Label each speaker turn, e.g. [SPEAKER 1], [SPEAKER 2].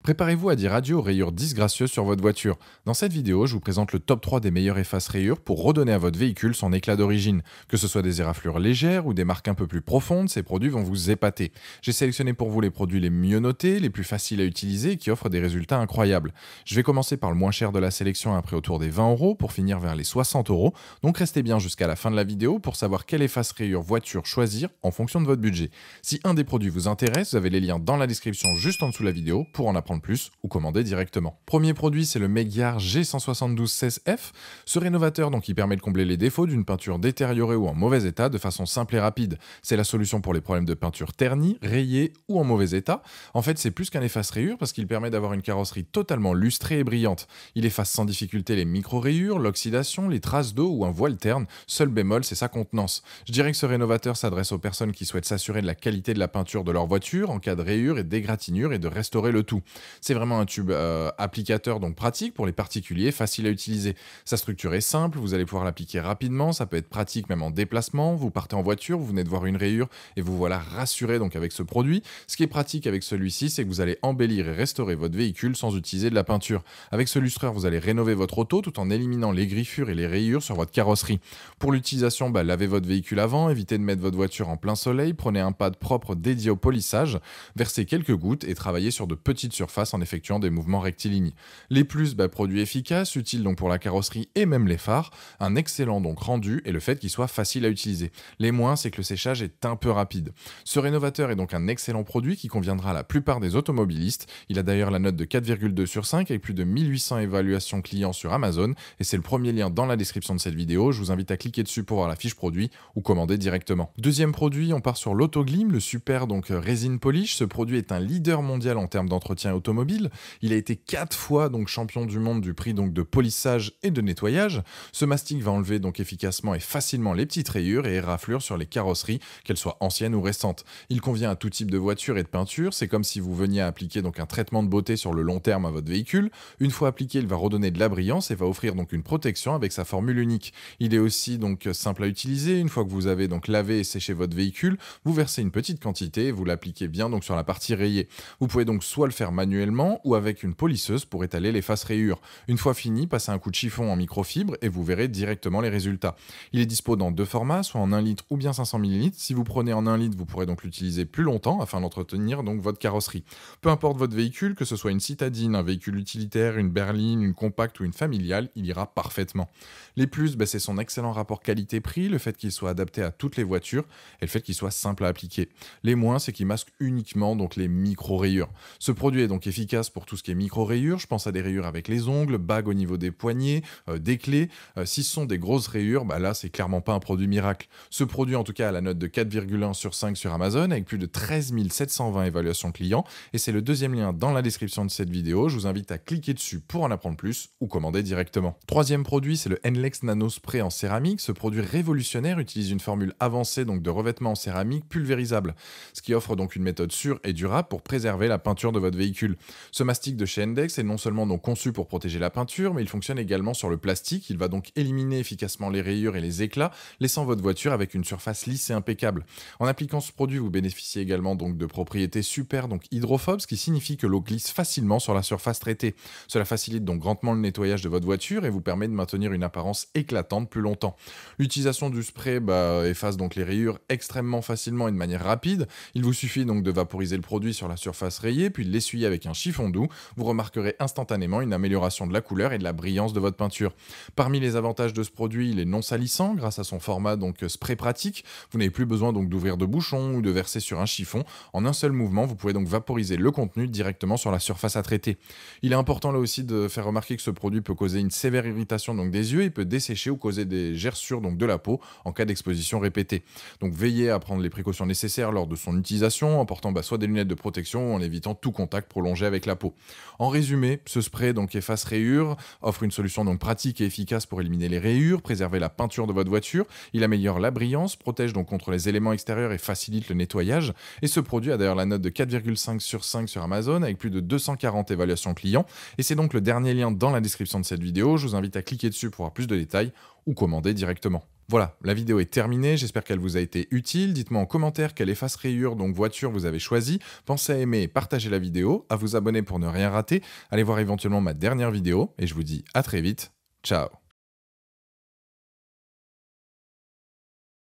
[SPEAKER 1] Préparez-vous à dire adieu aux rayures disgracieuses sur votre voiture. Dans cette vidéo, je vous présente le top 3 des meilleurs efface-rayures pour redonner à votre véhicule son éclat d'origine. Que ce soit des éraflures légères ou des marques un peu plus profondes, ces produits vont vous épater. J'ai sélectionné pour vous les produits les mieux notés, les plus faciles à utiliser et qui offrent des résultats incroyables. Je vais commencer par le moins cher de la sélection à un prix autour des 20 euros pour finir vers les 60 euros. Donc restez bien jusqu'à la fin de la vidéo pour savoir quelle efface-rayure voiture choisir en fonction de votre budget. Si un des produits vous intéresse, vous avez les liens dans la description juste en dessous de la vidéo pour en apprendre plus ou commander directement. Premier produit, c'est le Magyar G172-16F. Ce rénovateur il permet de combler les défauts d'une peinture détériorée ou en mauvais état de façon simple et rapide. C'est la solution pour les problèmes de peinture ternie, rayée ou en mauvais état. En fait, c'est plus qu'un efface-rayure parce qu'il permet d'avoir une carrosserie totalement lustrée et brillante. Il efface sans difficulté les micro-rayures, l'oxydation, les traces d'eau ou un voile terne. Seul bémol, c'est sa contenance. Je dirais que ce rénovateur s'adresse aux personnes qui souhaitent s'assurer de la qualité de la peinture de leur voiture en cas de rayures et d'égratignures et de restaurer le tout. C'est vraiment un tube applicateur donc pratique pour les particuliers, facile à utiliser. Sa structure est simple, vous allez pouvoir l'appliquer rapidement, ça peut être pratique même en déplacement. Vous partez en voiture, vous venez de voir une rayure et vous voilà rassuré donc avec ce produit. Ce qui est pratique avec celui-ci, c'est que vous allez embellir et restaurer votre véhicule sans utiliser de la peinture. Avec ce lustreur, vous allez rénover votre auto tout en éliminant les griffures et les rayures sur votre carrosserie. Pour l'utilisation, lavez votre véhicule avant, évitez de mettre votre voiture en plein soleil, prenez un pad propre dédié au polissage, versez quelques gouttes et travaillez sur de petites surfaces en effectuant des mouvements rectilignes. Les plus, produits efficaces, utiles donc pour la carrosserie et même les phares, un excellent donc rendu et le fait qu'il soit facile à utiliser. Les moins, c'est que le séchage est un peu rapide. Ce rénovateur est donc un excellent produit qui conviendra à la plupart des automobilistes. Il a d'ailleurs la note de 4,2 sur 5 avec plus de 1800 évaluations clients sur Amazon et c'est le premier lien dans la description de cette vidéo. Je vous invite à cliquer dessus pour voir la fiche produit ou commander directement. Deuxième produit, on part sur l'Autoglim, le super Resin Polish. Ce produit est un leader mondial en termes d'entretien automobile. Il a été 4 fois champion du monde du prix de polissage et de nettoyage. Ce mastic va enlever efficacement et facilement les petites rayures et éraflures sur les carrosseries, qu'elles soient anciennes ou récentes. Il convient à tout type de voiture et de peinture. C'est comme si vous veniez à appliquer un traitement de beauté sur le long terme à votre véhicule. Une fois appliqué, il va redonner de la brillance et va offrir une protection avec sa formule unique. Il est aussi simple à utiliser. Une fois que vous avez lavé et séché votre véhicule, vous versez une petite quantité et vous l'appliquez bien sur la partie rayée. Vous pouvez soit le faire manuellement ou avec une polisseuse pour étaler l'efface rayures. Une fois fini, passez un coup de chiffon en microfibre et vous verrez directement les résultats. Il est dispo dans deux formats, soit en 1 litre ou bien 500 ml. Si vous prenez en 1 litre, vous pourrez l'utiliser plus longtemps afin d'entretenir votre carrosserie. Peu importe votre véhicule, que ce soit une citadine, un véhicule utilitaire, une berline, une compacte ou une familiale, il ira parfaitement. Les plus, c'est son excellent rapport qualité-prix, le fait qu'il soit adapté à toutes les voitures et le fait qu'il soit simple à appliquer. Les moins, c'est qu'il masque uniquement les micro-rayures. Ce produit est efficace pour tout ce qui est micro-rayures. Je pense à des rayures avec les ongles, bagues au niveau des poignets, des clés. Si ce sont des grosses rayures, là, c'est clairement pas un produit miracle. Ce produit, en tout cas, a la note de 4,1 sur 5 sur Amazon avec plus de 13 720 évaluations clients. Et c'est le deuxième lien dans la description de cette vidéo. Je vous invite à cliquer dessus pour en apprendre plus ou commander directement. Troisième produit, c'est le Enlex Nano Spray en céramique. Ce produit révolutionnaire utilise une formule avancée de revêtement en céramique pulvérisable, ce qui offre une méthode sûre et durable pour préserver la peinture de votre véhicule. Ce mastic de chez Enlex est non seulement conçu pour protéger la peinture, mais il fonctionne également sur le plastique. Il va éliminer efficacement les rayures et les éclats, laissant votre voiture avec une surface lisse et impeccable. En appliquant ce produit, vous bénéficiez également de propriétés super hydrophobes, ce qui signifie que l'eau glisse facilement sur la surface traitée. Cela facilite grandement le nettoyage de votre voiture et vous permet de maintenir une apparence éclatante plus longtemps. L'utilisation du spray efface les rayures extrêmement facilement et de manière rapide. Il vous suffit de vaporiser le produit sur la surface rayée, puis de l'essuyer avec un chiffon doux. Vous remarquerez instantanément une amélioration de la couleur et de la brillance de votre peinture. Parmi les avantages de ce produit, il est non salissant grâce à son format spray pratique. Vous n'avez plus besoin d'ouvrir de bouchons ou de verser sur un chiffon. En un seul mouvement, vous pouvez vaporiser le contenu directement sur la surface à traiter. Il est important là aussi de faire remarquer que ce produit peut causer une sévère irritation des yeux et peut dessécher ou causer des gerçures de la peau en cas d'exposition répétée. Donc veillez à prendre les précautions nécessaires lors de son utilisation en portant soit des lunettes de protection ou en évitant tout contact prolongé avec la peau. En résumé, ce spray efface rayures, offre une solution pratique et efficace pour éliminer les rayures, préserver la peinture de votre voiture. Il améliore la brillance, protège contre les éléments extérieurs et facilite le nettoyage. Et ce produit a d'ailleurs la note de 4,5 sur 5 sur Amazon avec plus de 240 évaluations clients. Et c'est le dernier lien dans la description de cette vidéo. Je vous invite à cliquer dessus pour avoir plus de détails ou commander directement. Voilà, la vidéo est terminée, j'espère qu'elle vous a été utile. Dites-moi en commentaire quelle efface rayure, donc voiture, vous avez choisi. Pensez à aimer et partager la vidéo, à vous abonner pour ne rien rater. Allez voir éventuellement ma dernière vidéo, et je vous dis à très vite. Ciao.